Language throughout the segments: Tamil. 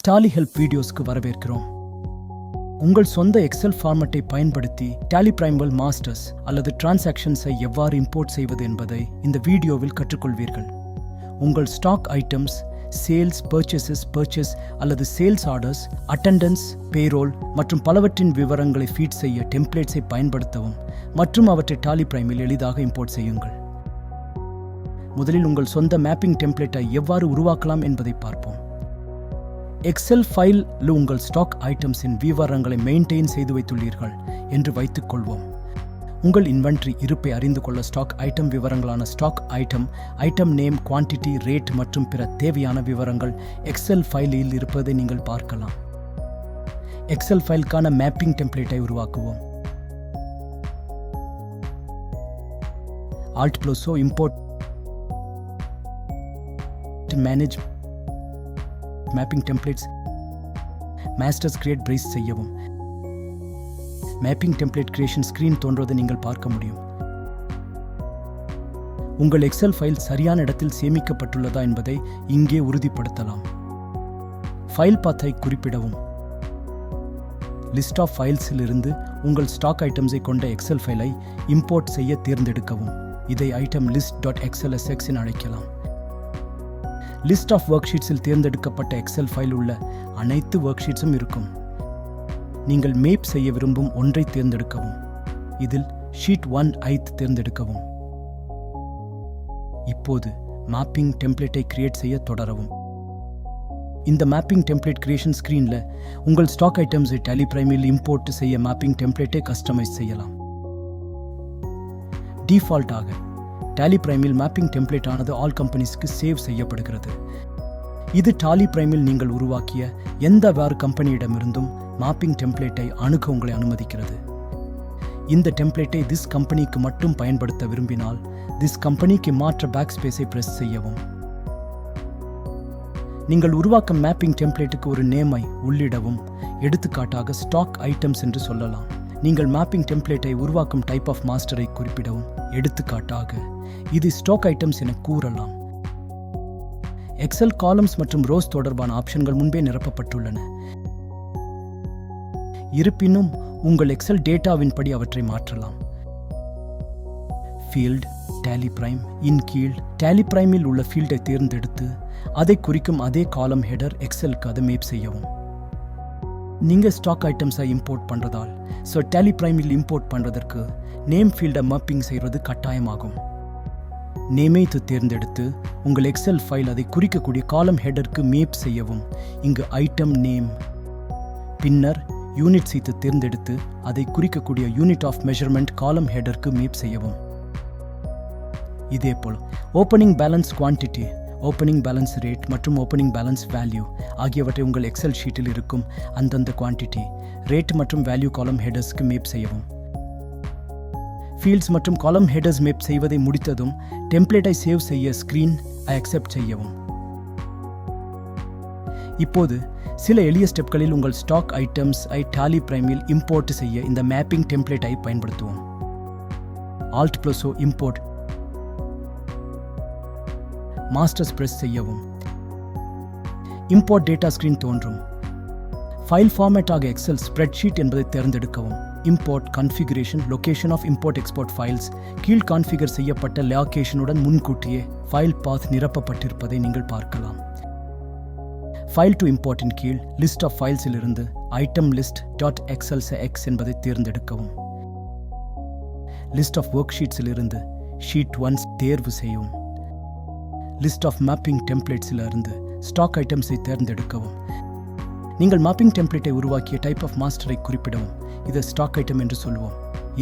டாலி ஹெல்ப் வீடியோஸ்க்கு வரவேற்கிறோம். உங்கள் சொந்த எக்ஸல் ஃபார்மட்டை பயன்படுத்தி டாலி பிரைமல் மாஸ்டர்ஸ் அல்லது டிரான்சாக்ஷன்ஸை எவ்வாறு இம்போர்ட் செய்வது என்பதை இந்த வீடியோவில் கற்றுக்கொள்வீர்கள். உங்கள் ஸ்டாக் ஐட்டம்ஸ், சேல்ஸ், பர்ச்சேஸ் அல்லது சேல்ஸ் ஆர்டர்ஸ், அட்டெண்டன்ஸ், பேரோல் மற்றும் பலவற்றின் விவரங்களை ஃபீட் செய்ய டெம்ப்ளேட்ஸை பயன்படுத்தவும் மற்றும் அவற்றை டாலி பிரைமில் எளிதாக இம்போர்ட் செய்யுங்கள். முதலில் உங்கள் சொந்த மேப்பிங் டெம்ப்ளேட்டை எவ்வாறு உருவாக்கலாம் என்பதை பார்ப்போம். எக்ஸல் ஃபைலில் உங்கள் ஸ்டாக் ஐட்டம்ஸின் விவரங்களை மெயின்டைன் செய்து வைத்துள்ளீர்கள் என்று வைத்துக் கொள்வோம். உங்கள் இன்வென்ட்ரி இருப்பை அறிந்து கொள்ள ஸ்டாக் ஐட்டம் விவரங்களான stock item name, quantity, rate மற்றும் பிற தேவையான விவரங்கள் எக்ஸல் ஃபைலில் இருப்பதை நீங்கள் பார்க்கலாம். எக்ஸல் ஃபைலுக்கான மேப்பிங் டெம்ப்ளேட்டை உருவாக்குவோம். Alt+O import manage mapping templates masters create press செய்யவும். மேப்பிங் டெம்ப்ளேட் கிரியேஷன் ஸ்கிரீன் தோன்றுவதை நீங்கள் பார்க்க முடியும். உங்கள் எக்ஸல் ஃபைல் சரியான இடத்தில் சேமிக்கப்பட்டுள்ளதா என்பதை இங்கே உறுதிப்படுத்தலாம். ஃபைல் பாத்தை குறிப்பிடவும். லிஸ்ட் ஆஃப் ஃபைல்ஸில் இருந்து உங்கள் ஸ்டாக் ஐட்டம்ஸை கொண்ட எக்ஸல் ஃபைலை இம்போர்ட் செய்ய தேர்ந்தெடுக்கவும். இதை ஐட்டம் list.xlsx என அழைக்கலாம். லிஸ்ட் ஆஃப் ஒர்க் ஷீட்ஸில் தேர்ந்தெடுக்கப்பட்ட எக்ஸல் ஃபைல் உள்ள அனைத்து ஒர்க் ஷீட்ஸும் இருக்கும். நீங்கள் மேப் செய்ய விரும்பும் ஒன்றை தேர்ந்தெடுக்கவும். இதில் ஷீட் 1 தேர்ந்தெடுக்கவும். இப்போது மேப்பிங் டெம்ப்ளேட்டை கிரியேட் செய்ய தொடரவும். இந்த மேப்பிங் டெம்ப்ளேட் கிரியேஷன் ஸ்கிரீனில் உங்கள் ஸ்டாக் ஐட்டம்ஸை டாலி பிரைமில் இம்போர்ட் செய்ய மேப்பிங் டெம்ப்ளேட்டை கஸ்டமைஸ் செய்யலாம். டிஃபால்ட்டாக டாலி பிரைமில் மேப்பிங் டெம்ப்ளேட் ஆனது ஆல் கம்பெனிஸ்க்கு சேவ் செய்யப்படுகிறது. இது டாலி பிரைமில் நீங்கள் உருவாக்கிய எந்த வேறு கம்பெனியிடமிருந்தும் மேப்பிங் டெம்ப்ளேட்டை அணுக உங்களை அனுமதிக்கிறது. இந்த டெம்ப்ளேட்டை திஸ் கம்பெனிக்கு மட்டும் பயன்படுத்த விரும்பினால் திஸ் கம்பெனிக்கு மாற்ற பேக் ஸ்பேஸை பிரஸ் செய்யவும். நீங்கள் உருவாக்கும் மேப்பிங் டெம்ப்ளேட்டுக்கு ஒரு நேமை உள்ளிடவும். எடுத்துக்காட்டாக ஸ்டாக் ஐட்டம்ஸ் என்று சொல்லலாம். நீங்கள் மேப்பிங் டெம்ப்ளேட்டை உருவாக்கும் டைப் ஆஃப் மாஸ்டரை குறிப்பிடவும். எடுத்துக்காட்டாக இது ஸ்டாக் ஐட்டம்ஸ் என கூறலாம். எக்ஸல் காலம்ஸ் மற்றும் ரோஸ் தொடர்பான ஆப்ஷன்கள் முன்பே நிரப்பப்பட்டுள்ளன. இருப்பினும் உங்கள் எக்ஸல் டேட்டாவின் படி அவற்றை மாற்றலாம். ஃபீல்ட் டாலி பிரைம் இன் கீழ் டாலி பிரைமில் உள்ள ஃபீல்டை தேர்ந்தெடுத்து அதை குறிக்கும் அதே காலம் ஹெடர் எக்ஸலுக்கு அதை மேப் செய்யவும். நீங்க ஸ்டாக் ஐட்டம்ஸை இம்போர்ட் பண்றதால் டாலி பிரைமில் இம்போர்ட் பண்றதற்கு நேம் ஃபீல்டை மேப்பிங் செய்வது கட்டாயமாகும். நேமை தேர்ந்தெடுத்து உங்கள் எக்ஸல் ஃபைல் அதை குறிக்கக்கூடிய காலம் ஹெடருக்கு மேப் செய்யவும். இங்கு ஐட்டம் நேம், பின்னர் யூனிட்ஸை தேர்ந்தெடுத்து அதை குறிக்கக்கூடிய யூனிட் ஆஃப் மெஷர்மெண்ட் காலம் ஹெடருக்கு மேப் செய்யவும். இதேபோல் opening balance quantity, opening balance rate மற்றும் ஓப்பனிங் பேலன்ஸ் வேல்யூ ஆகியவற்றை உங்கள் எக்ஸல் ஷீட்டில் இருக்கும் அந்தந்த குவான்டிட்டி, ரேட் மற்றும் வேல்யூ காலம் ஹெடர்ஸ்க்கு மேப் செய்யவும். ஃபீல்ட்ஸ் மற்றும் காலம் ஹெடர்ஸ் மேப் செய்வதை முடித்ததும் டெம்ப்ளேட்டை சேவ் செய்ய ஸ்கிரீன் அக்செப்ட் செய்யவும். இப்போது சில எளிய ஸ்டெப்களில் உங்கள் ஸ்டாக் ஐட்டம்ஸ் டாலி பிரைமில் இம்போர்ட் செய்ய இந்த மேப்பிங் டெம்ப்ளேட்டை பயன்படுத்துவோம். Alt+O இம்போர்ட் மாஸ்டர்ஸ் பிரஸ் செய்யவும். இம்போர்ட் டேட்டா ஸ்கிரீன் தோன்றும். ஃபைல் ஃபார்மேட்டாக எக்ஸல் ஸ்ப்ரெட்ஷீட் என்பதை தேர்ந்தெடுக்கவும். Import configuration location of import export files கீழ் கான்ஃபிகர் செய்யப்பட்ட லொகேஷனுடன் முன்கூட்டியே ஃபைல் பாத் நிரப்பப்பட்டிருப்பதை நீங்கள் பார்க்கலாம். ஃபைல் டு இம்போர்ட்டின் கீழ் லிஸ்ட் ஆஃப் ஃபைல்ஸில் இருந்து ஐட்டம் list.xlsx என்பதை தேர்ந்தெடுக்கவும். லிஸ்ட் ஆஃப் ஒர்க் ஷீட்ஸில் இருந்து ஷீட் 1 தேர்வு செய்யவும். லிஸ்ட் ஆஃப் மேப்பிங் டெம்ப்ளேட்ஸில் இருந்து ஸ்டாக் ஐட்டம்ஸை தேர்ந்தெடுக்கவும். நீங்கள் மேப்பிங் டெம்ப்ளேட்டை உருவாக்கிய டைப் ஆஃப் மாஸ்டரை குறிப்பிடவும். இதை ஸ்டாக் ஐட்டம் என்று சொல்வோம்.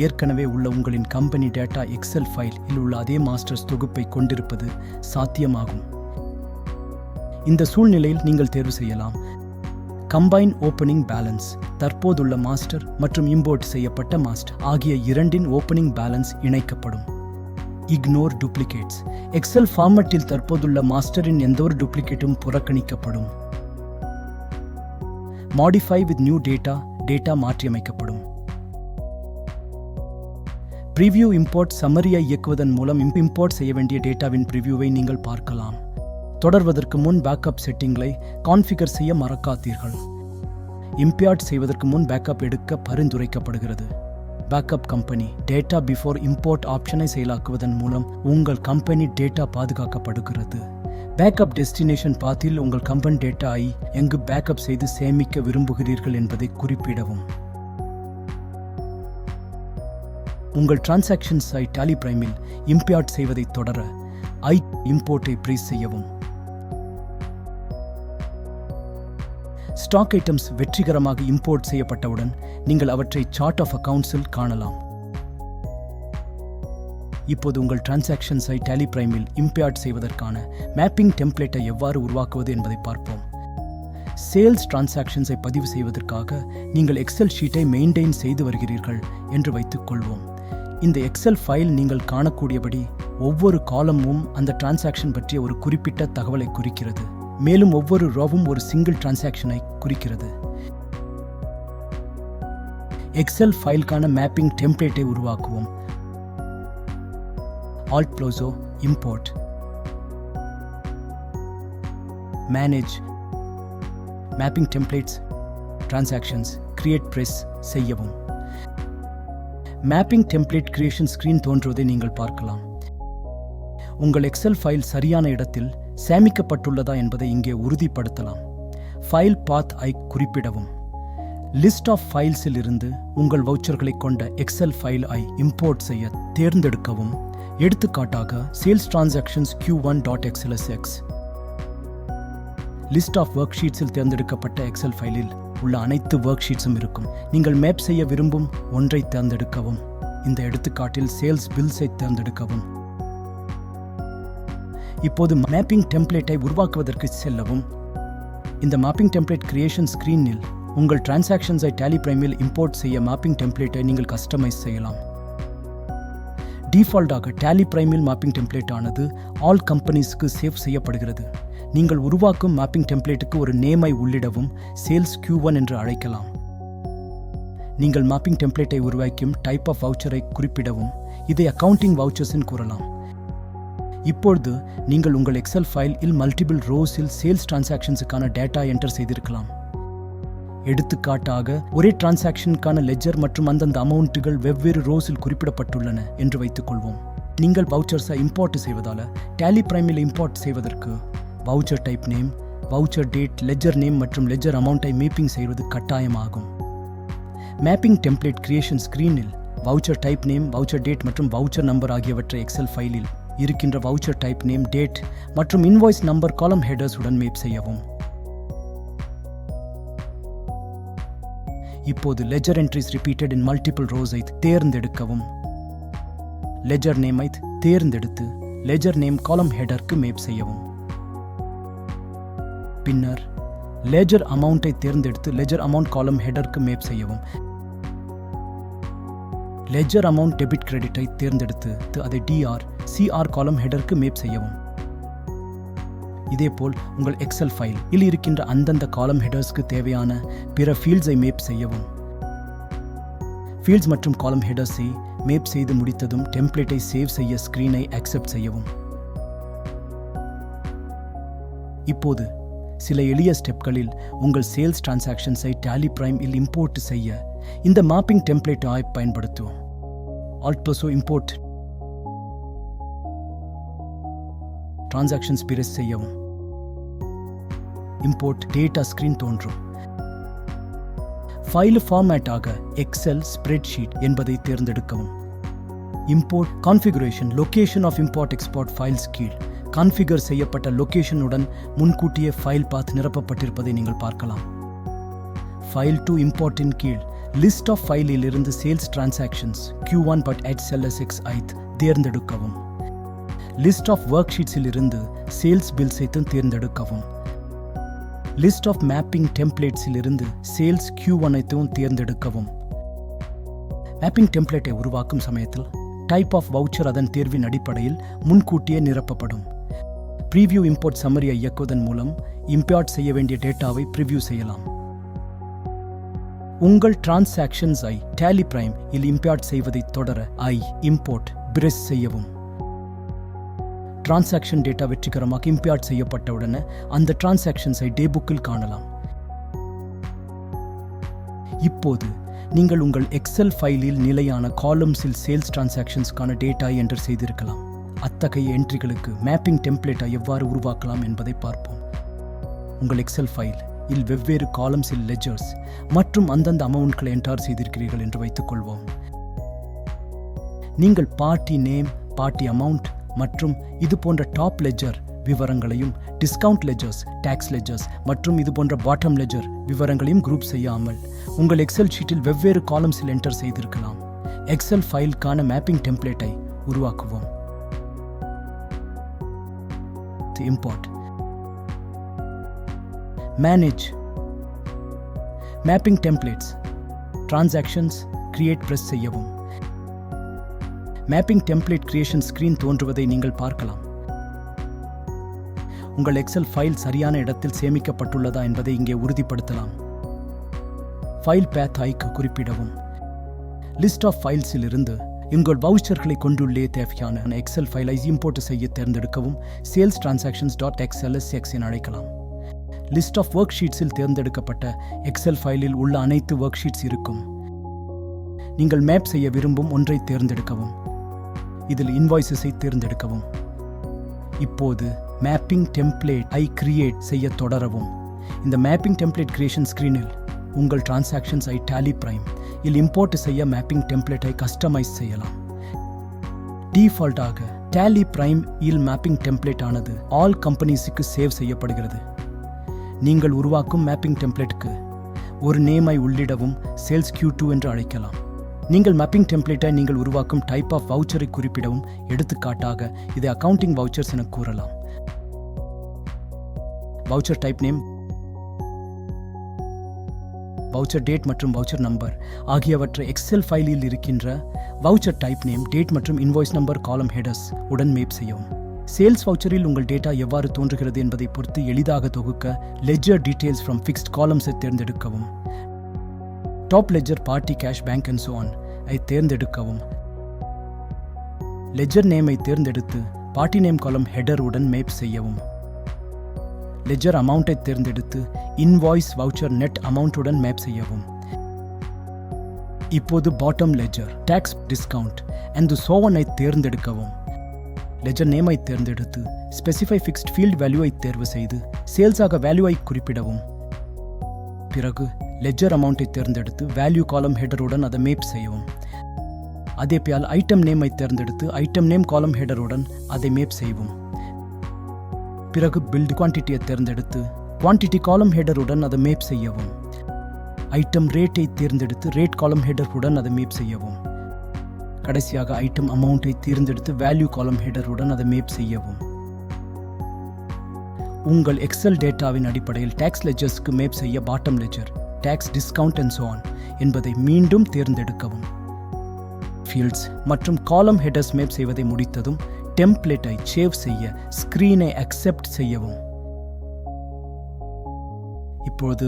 ஏற்கனவே உள்ள உங்களின் கம்பெனி டேட்டா எக்ஸல் ஃபைலில் உள்ள அதே மாஸ்டர்ஸ் தொகுப்பை கொண்டிருப்பது சாத்தியமாகும். இந்த சூழ்நிலையில் நீங்கள் தேர்வு செய்யலாம். கம்பைன் ஓப்பனிங் பேலன்ஸ், தற்போதுள்ள மாஸ்டர் மற்றும் இம்போர்ட் செய்யப்பட்ட மாஸ்டர் ஆகிய இரண்டின் ஓப்பனிங் பேலன்ஸ் இணைக்கப்படும். இக்னோர் டூப்ளிகேட்ஸ், எக்ஸல் ஃபார்மட்டில் தற்போதுள்ள மாஸ்டரின் எந்தொரு டூப்ளிகேட்டும் புறக்கணிக்கப்படும். மாடிஃபை வித் நியூ டேட்டா மாற்றியமைக்கப்படும். ப்ரிவ்யூ இம்போர்ட் சம்மரியை இயக்குவதன் மூலம் இம்போர்ட் செய்ய வேண்டிய டேட்டாவின் ப்ரிவ்யூவை நீங்கள் பார்க்கலாம். தொடர்வதற்கு முன் பேக்கப் செட்டிங்களை கான்ஃபிகர் செய்ய மறக்காதீர்கள். இம்போர்ட் செய்வதற்கு முன் பேக்கப் எடுக்க பரிந்துரைக்கப்படுகிறது. Backup company data before import ஆப்ஷனை செயலாக்குவதன் மூலம் உங்கள் கம்பெனி டேட்டா பாதுகாக்கப்படுகிறது. பேக்கப் டெஸ்டினேஷன் பாத்தில் உங்கள் கம்பெனி டேட்டாவை எங்கு பேக்கப் செய்து சேமிக்க விரும்புகிறீர்கள் என்பதை குறிப்பிடவும். உங்கள் டிரான்சாக்ஷன்ஸை டாலி பிரைமில் இம்போர்ட் செய்வதை தொடர இம்போர்ட்டை ப்ரீஸ் செய்யவும். ஸ்டாக் ஐட்டம்ஸ் வெற்றிகரமாக இம்போர்ட் செய்யப்பட்டவுடன் நீங்கள் அவற்றை சார்ட் ஆஃப் அக்கவுண்ட்ஸில் காணலாம். இப்போது உங்கள் டிரான்சாக்ஷன்ஸை டாலி பிரைமில் இம்போர்ட் செய்வதற்கான மேப்பிங் டெம்ப்ளேட்டை எவ்வாறு உருவாக்குவது என்பதை பார்ப்போம். சேல்ஸ் டிரான்சாக்ஷன்ஸை பதிவு செய்வதற்காக நீங்கள் எக்ஸல் ஷீட்டை மெயின்டைன் செய்து வருகிறீர்கள் என்று வைத்துக் கொள்வோம். இந்த எக்ஸல் ஃபைல் நீங்கள் காணக்கூடியபடி ஒவ்வொரு காலமும் அந்த டிரான்சாக்ஷன் பற்றிய ஒரு குறிப்பிட்ட தகவலை குறிக்கிறது. மேலும் ஒவ்வொரு ரோவும் ஒரு சிங்கிள் டிரான்சாக்ஷனை குறிக்கிறது. எக்ஸல் ஃபைலுக்கான மேப்பிங் டெம்ப்ளேட்டை உருவாக்குவோம். Alt + O import, manage, mapping templates, transactions, create press செய்யவும். மேப்பிங் டெம்ப்ளேட் கிரியேஷன் ஸ்கிரீன் தோன்றுவதை நீங்கள் பார்க்கலாம். உங்கள் எக்ஸல் ஃபைல் சரியான இடத்தில் சேமிக்கப்பட்டுள்ளதா என்பதை இங்கே உறுதிப்படுத்தலாம். ஃபைல் பாத் ஐ குறிப்பிடவும். லிஸ்ட் ஆஃப் ஃபைல்ஸில் இருந்து உங்கள் வவுச்சர்களை கொண்ட எக்ஸல் ஃபைல் ஐ இம்போர்ட் செய்ய தேர்ந்தெடுக்கவும். எடுத்துக்காட்டாக sales transactions Q1.xlsx. List of work ஷீட்ஸில் தேர்ந்தெடுக்கப்பட்ட எக்ஸல் ஃபைலில் உள்ள அனைத்து ஒர்க் ஷீட்ஸும் இருக்கும். நீங்கள் மேப் செய்ய விரும்பும் ஒன்றை தேர்ந்தெடுக்கவும். இந்த எடுத்துக்காட்டில் சேல்ஸ் பில்ஸை தேர்ந்தெடுக்கவும். இப்போது மேப்பிங் டெம்ப்ளேட்டை உருவாக்குவதற்கு செல்லவும். இந்த மேப்பிங் டெம்ப்ளேட் கிரியேஷன் ஸ்கிரீனில் உங்கள் டிரான்சாக்ஷன்ஸை டாலி பிரைமில் இம்போர்ட் செய்ய மேப்பிங் டெம்ப்ளேட்டை நீங்கள் கஸ்டமைஸ் செய்யலாம். டிஃபால்ட்டாக டாலி பிரைமில் மேப்பிங் டெம்ப்ளேட் ஆனது ஆல் கம்பெனிஸ்க்கு சேவ் செய்யப்படுகிறது. நீங்கள் உருவாக்கும் மேப்பிங் டெம்ப்ளேட்டுக்கு ஒரு நேமை உள்ளிடவும். சேல்ஸ் Q1 என்று அழைக்கலாம். நீங்கள் மேப்பிங் டெம்ப்ளேட்டை உருவாக்கும் டைப் ஆஃப் வவுச்சரை குறிப்பிடவும். இதை அக்கவுண்டிங் வவுச்சர்ஸ் கூறலாம். இப்பொழுது நீங்கள் உங்கள் எக்ஸல் ஃபைல் மல்டிபிள் ரோஸில் சேல்ஸ் டிரான்சாக்ஷன்ஸுக்கான டேட்டா என்டர் செய்திருக்கலாம். எடுத்துக்காட்டாக ஒரே டிரான்சாக்ஷனுக்கான லெஜர் மற்றும் அந்தந்த அமௌண்ட்டுகள் வெவ்வேறு ரோஸில் குறிப்பிடப்பட்டுள்ளன என்று வைத்துக் கொள்வோம். நீங்கள் வவுச்சர்ஸை இம்போர்ட் செய்வதால டாலி பிரைமில் இம்போர்ட் செய்வதற்கு voucher type name, voucher date, ledger name மற்றும் லெஜர் அமௌண்ட்டை மேப்பிங் செய்வது கட்டாயமாகும். மேப்பிங் டெம்ப்ளேட் கிரியேஷன் ஸ்கிரீனில் voucher type name, voucher date மற்றும் வவுச்சர் நம்பர் ஆகியவற்றை எக்ஸல் ஃபைலில் இருக்கின்ற வவுச்சர் டைப் நேம், டேட் மற்றும் இன்வாய்ஸ் நம்பர் காலம் ஹெடர்ஸ் உடன் மேப் செய்யவும். இப்போது ledger entries repeated in multiple ரோஸை தேர்ந்தெடுக்கவும். லெஜர் நேமை தேர்ந்தெடுத்து லெஜர் நேம் காலம் ஹெடருக்கு மேப் செய்யவும். பின்னர் லெஜர் அமௌண்ட்டை தேர்ந்தெடுத்து லெஜர் அமௌண்ட் காலம் ஹெடருக்கு மேப் செய்யவும். லெஜர் அமௌண்ட் டெபிட் கிரெடிட்டை தேர்ந்தெடுத்து அதை DR/CR காலம் ஹெடருக்கு மேப் செய்யவும். இதேபோல் உங்கள் எக்ஸல் ஃபைல் இருக்கின்ற அந்தந்த காலம் ஹெடர்ஸ்க்கு தேவையான பிற ஃபீல்ட்ஸை மேப் செய்யவும். ஃபீல்ட்ஸ் மற்றும் காலம் ஹெடர்ஸை மேப் செய்து முடித்ததும் டெம்ப்ளேட்டை சேவ் செய்ய ஸ்கிரீனை அக்செப்ட் செய்யவும். இப்போது சில எளிய ஸ்டெப்களில் உங்கள் சேல்ஸ் டிரான்சாக்ஷன்ஸை டாலி பிரைமில் இம்போர்ட் செய்ய இந்த மேப்பிங் டெம்ப்ளேட் பயன்படுத்துவோம். Alt + O import, transactions press செய்யவும். இம்போர்ட் டேட்டா ஸ்கிரீன் தோன்றும். ஃபைல் ஃபார்மேட்டாக எக்ஸல் ஸ்ப்ரெட்ஷீட் என்பதை தேர்ந்தெடுக்கவும். Import configuration location of import export files கீழ் கான்ஃபிகர் செய்யப்பட்ட லொகேஷனுடன் முன்கூட்டியே ஃபைல் பாத் நிரப்பப்பட்டிருப்பதை நீங்கள் பார்க்கலாம். ஃபைல் டு இம்போர்ட்டின் கீழ் லிஸ்ட் ஆஃப் ஃபைலில் இருந்து சேல்ஸ் டிரான்சாக்ஷன்ஸ் Q1.xlsx ஐ தேர்ந்தெடுக்கவும். லிஸ்ட் ஆஃப் ஒர்க் ஷீட்ஸில் இருந்து சேல்ஸ் பில்ஸை தேர்ந்தெடுக்கவும். லிஸ்ட் ஆஃப் மேப்பிங் டெம்ப்ளேட்ஸில் இருந்து சேல்ஸ் Q1 ஐ தேர்ந்தெடுக்கவும். மேப்பிங் டெம்ப்ளேட்டை உருவாக்கும் சமயத்தில் டைப் ஆஃப் வவுச்சர் அதன் தேர்வின் அடிப்படையில் முன்கூட்டியே நிரப்பப்படும். ப்ரீவியூ இம்போர்ட் சம்மரியை இயக்குவதன் மூலம் இம்போர்ட் செய்ய வேண்டிய டேட்டாவை ப்ரிவியூ செய்யலாம். உங்கள் டிரான்சாக்ஷன்ஸை டாலி பிரைம் இம்போர்ட் செய்வதை தொடர இம்போர்ட் பிரஸ் செய்யவும். டிரான்சாக்ஷன் டேட்டா வெற்றிகரமாக இம்போர்ட் செய்யப்பட்டவுடனே அந்த டிரான்சாக்ஷன்ஸை டே புக்கில் காணலாம். இப்போது நீங்கள் உங்கள் எக்ஸல் ஃபைலில் நிலையான காலம்ஸில் சேல்ஸ் டிரான்சாக்ஷன்ஸ்க்கான டேட்டா என்டர் செய்திருக்கலாம். அத்தகைய என்ட்ரிகளுக்கு மேப்பிங் டெம்ப்ளேட்டை எவ்வாறு உருவாக்கலாம் என்பதை பார்ப்போம். உங்கள் எக்ஸல் ஃபைல் இல் வெவ்வேறு காலம்ஸில் லெஜர்ஸ் மற்றும் அந்தந்த அமௌண்ட்களை என்டர் செய்திருக்கிறீர்கள் என்று வைத்துக் கொள்வோம். நீங்கள் பார்ட்டி நேம், பார்ட்டி அமௌண்ட் மற்றும் இது போன்ற டாப் லெஜர் விவரங்களையும், டிஸ்கவுண்ட் லெஜர்ஸ், டாக்ஸ் லெஜர்ஸ் மற்றும் இது போன்ற பாட்டம் லெஜர் விவரங்களையும் குரூப் செய்யாமல் உங்கள் எக்ஸல் ஷீட்டில் வெவ்வேறு காலம்ஸில் என்டர் செய்திருக்கலாம். எக்ஸல் ஃபைலுக்கான மேப்பிங் டெம்ப்ளேட்டை உருவாக்குவோம். Import, manage, mapping templates, transactions, create press செய்யவும். மேப்பிங் டெம்ப்ளேட் கிரியேஷன் ஸ்கிரீன் தோன்றுவதை நீங்கள் பார்க்கலாம். உங்கள் எக்ஸல் ஃபைல் சரியான இடத்தில் சேமிக்கப்பட்டுள்ளதா என்பதை இங்கே உறுதிப்படுத்தலாம். ஃபைல் பேத் ஐக்கு குறிப்பிடவும். லிஸ்ட் ஆஃப் ஃபைல்ஸில் இருந்து உங்கள் வவுச்சர்களை கொண்டுள்ளே தேவையான எக்ஸல் ஃபைலை இம்போர்ட் செய்ய தேர்ந்தெடுக்கவும். சேல்ஸ் டிரான்சாக்ஷன்ஸ் .xlsx என அழைக்கலாம். லிஸ்ட் ஆஃப் ஒர்க் ஷீட்ஸில் தேர்ந்தெடுக்கப்பட்ட எக்ஸல் ஃபைலில் உள்ள அனைத்து ஒர்க் ஷீட்ஸ் இருக்கும். நீங்கள் மேப் செய்ய விரும்பும் ஒன்றை தேர்ந்தெடுக்கவும். இதில் இன்வாய்ஸஸை தேர்ந்தெடுக்கவும். இப்போது மேப்பிங் டெம்ப்ளேட் ஐ கிரியேட் செய்ய தொடரவும். இந்த மேப்பிங் டெம்ப்ளேட் கிரியேஷன் ஸ்கிரீனில் உங்கள் டிரான்சாக்ஷன்ஸ் ஐ டேலி பிரைம் இல் இம்போர்ட் செய்ய மேப்பிங் டெம்ப்ளேட்டை கஸ்டமைஸ் செய்யலாம். டிஃபால்ட்டாக டேலி பிரைம் இல் மேப்பிங் டெம்ப்ளேட் ஆனது ஆல் கம்பெனிஸுக்கு சேவ் செய்யப்படுகிறது. நீங்கள் உருவாக்கும் மேப்பிங் டெம்ப்ளேட்டுக்கு ஒரு நேமை உள்ளிடவும். சேல்ஸ் Q2 என்று அழைக்கலாம். நீங்கள் மேப்பிங் டெம்ப்ளேட்டை நீங்கள் உருவாக்கும் டைப் ஆஃப் வவுச்சரை குறிப்பிடவும். எடுத்துக்காட்டாக இதை அக்கவுண்டிங் வவுச்சர்ஸ் என கூறலாம். Voucher type name, voucher date மற்றும் வவுச்சர் நம்பர் ஆகியவற்றை எக்ஸல் ஃபைலில் இருக்கின்ற வவுச்சர் டைப் நேம், டேட் மற்றும் இன்வாய்ஸ் நம்பர் காலம் ஹெடர்ஸ் உடன் மேப் செய்யவும். சேல்ஸ் வவுச்சரில் உங்கள் டேட்டா எவ்வாறு தோன்றுகிறது என்பதை பொறுத்து எளிதாக தொகுக்க லெட்ஜர் டீடைல்ஸ் ஃப்ரம் ஃபிக்ஸ்ட் காலம்ஸை தேர்ந்தெடுக்கவும். Top ledger, party, cash, bank and so on ஐ தேர்ந்தெடுக்கவும். லெட்ஜர் நேமை தேர்ந்தெடுத்து பார்ட்டி நேம் காலம் ஹெடர் உடன் மேப் செய்யவும். லெட்ஜர் அமௌண்ட்டை தேர்ந்தெடுத்து இன்வாய்ஸ் வவுச்சர் நெட் அமௌண்ட்டுடன் மேப் செய்யவும். இப்போது bottom ledger, tax, discount and so on ஐ தேர்ந்தெடுக்கவும். லெட்ஜர் நேமை தேர்ந்தெடுத்து ஸ்பெசிஃபை ஃபிக்ஸ்ட் ஃபீல்ட் வேல்யூவை தேர்வு செய்து சேல்ஸாக வேல்யூவை குறிப்பிடவும். பிறகு லெட்ஜர் அமௌண்ட்டை தேர்ந்தெடுத்து வேல்யூ காலம் ஹெடருடன் அதை மேப் செய்யவும். அதேபோல் ஐட்டம் நேமை தேர்ந்தெடுத்து ஐட்டம் நேம் காலம் ஹெடருடன் அதை மேப் செய்வோம். பிறகு பில்ட் குவான்டிட்டியை தேர்ந்தெடுத்து குவான்டிட்டி காலம் ஹெடருடன் அதை மேப் செய்யவும். ஐட்டம் ரேட்டை தேர்ந்தெடுத்து ரேட் காலம் ஹெடருடன் அதை மேப் செய்யவும். கடைசியாக ஐட்டம் அமௌண்ட்டை தேர்ந்தெடுத்து வேல்யூ காலம் ஹெடருடன் அதை மேப் செய்யவும். உங்கள் எக்ஸல் டேட்டாவின் அடிப்படையில் டாக்ஸ் லெட்ஜர்ஸ்க்கு மேப் செய்ய bottom ledger, tax, discount and so on என்பதை மீண்டும் தேர்ந்தெடுக்கவும். ஃபீல்ட்ஸ் மற்றும் காலம் ஹெடர்ஸ் மேப் செய்வதை முடித்ததும் டெம்ப்ளேட்டை சேவ் செய்ய ஸ்கிரீனை அக்செப்ட் செய்யவும். இப்போது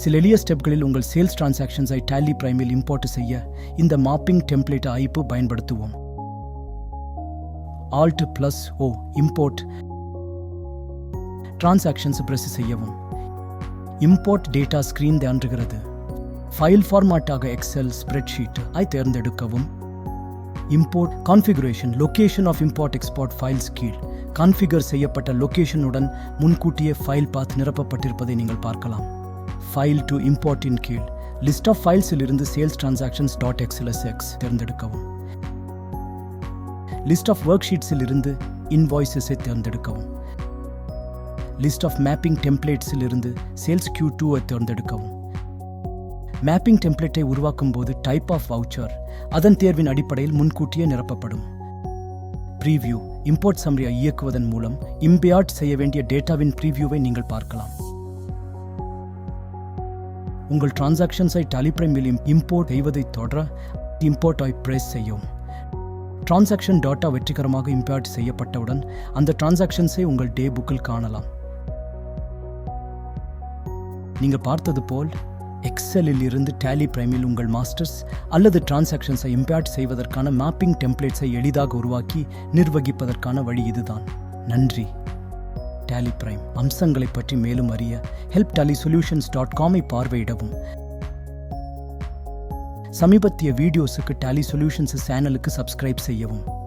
சில எளிய ஸ்டெப்களில் உங்கள் சேல்ஸ் டிரான்சாக்ஷன்ஸை டேலி பிரைமில் இம்போர்ட் செய்ய இந்த மாப்பிங் டெம்ப்ளேட் ஐப்பு பயன்படுத்துவோம். Alt+O இம்போர்ட் டிரான்சாக்ஷன்ஸ் பிரஸ் செய்யவும். இம்போர்ட் டேட்டா ஸ்கிரீன் தோன்றுகிறது. ஃபைல் ஃபார்மாட்டாக எக்ஸல் ஸ்ப்ரெட்ஷீட் ஐ தேர்ந்தெடுக்கவும். Import configuration, location of import export files கீழ் கான்ஃபிகர் செய்யப்பட்ட லொகேஷனுடன் முன்கூட்டியே ஃபைல் பாத் நிரப்பப்பட்டிருப்பதை நீங்கள் பார்க்கலாம். ஃபைல் டு இம்போர்ட்டின் கீழ் லிஸ்ட் ஆஃப் ஃபைல்ஸில் இருந்து சேல்ஸ் டிரான்சாக்ஷன்ஸ் .xlsx தேர்ந்தெடுக்கவும். லிஸ்ட் ஆஃப் ஒர்க் ஷீட்ஸில் இருந்து இன்வாய்ஸஸை தேர்ந்தெடுக்கவும். லிஸ்ட் ஆஃப் மேப்பிங் டெம்ப்ளேட்ஸில் இருந்து சேல்ஸ் Q2 தேர்ந்தெடுக்கவும். மேப்பிங் டெம்ப்ளேட்டை உருவாக்கும் போது டைப் ஆஃப் வவுச்சர் அதன் தேர்வின் அடிப்படையில் முன்கூட்டியே நிரப்பப்படும். ப்ரீவியூ இம்போர்ட் சம்மரியை இயக்குவதன் மூலம் இம்போர்ட் செய்ய வேண்டிய டேட்டாவின் ப்ரீவியூவை நீங்கள் பார்க்கலாம். உங்கள் டிரான்சாக்ஷன்ஸை டேலி பிரைமில் இம்போர்ட் செய்வதை தொடர இம்போர்ட் ஐ பிரஸ் செய்யவும். டிரான்சாக்ஷன் டேட்டா வெற்றிகரமாக இம்போர்ட் செய்யப்பட்டவுடன் அந்த டிரான்சாக்ஷன்ஸை உங்கள் டே புக்கில் காணலாம். நீங்கள் பார்த்தது போல் எக்ஸலில் இருந்து டேலி பிரைமில் உங்கள் மாஸ்டர்ஸ் அல்லது டிரான்சாக்ஷன்ஸை இம்போர்ட் செய்வதற்கான மேப்பிங் டெம்ப்ளேட்ஸை எளிதாக உருவாக்கி நிர்வகிப்பதற்கான வழி இதுதான். நன்றி. டேலி பிரைம் அம்சங்களை பற்றி மேலும் அறிய helptallysolutions.com பார்வையிடவும். சமீபத்திய வீடியோஸுக்கு டேலி சொல்யூஷன்ஸ் சேனலுக்கு சப்ஸ்கிரைப் செய்யவும்.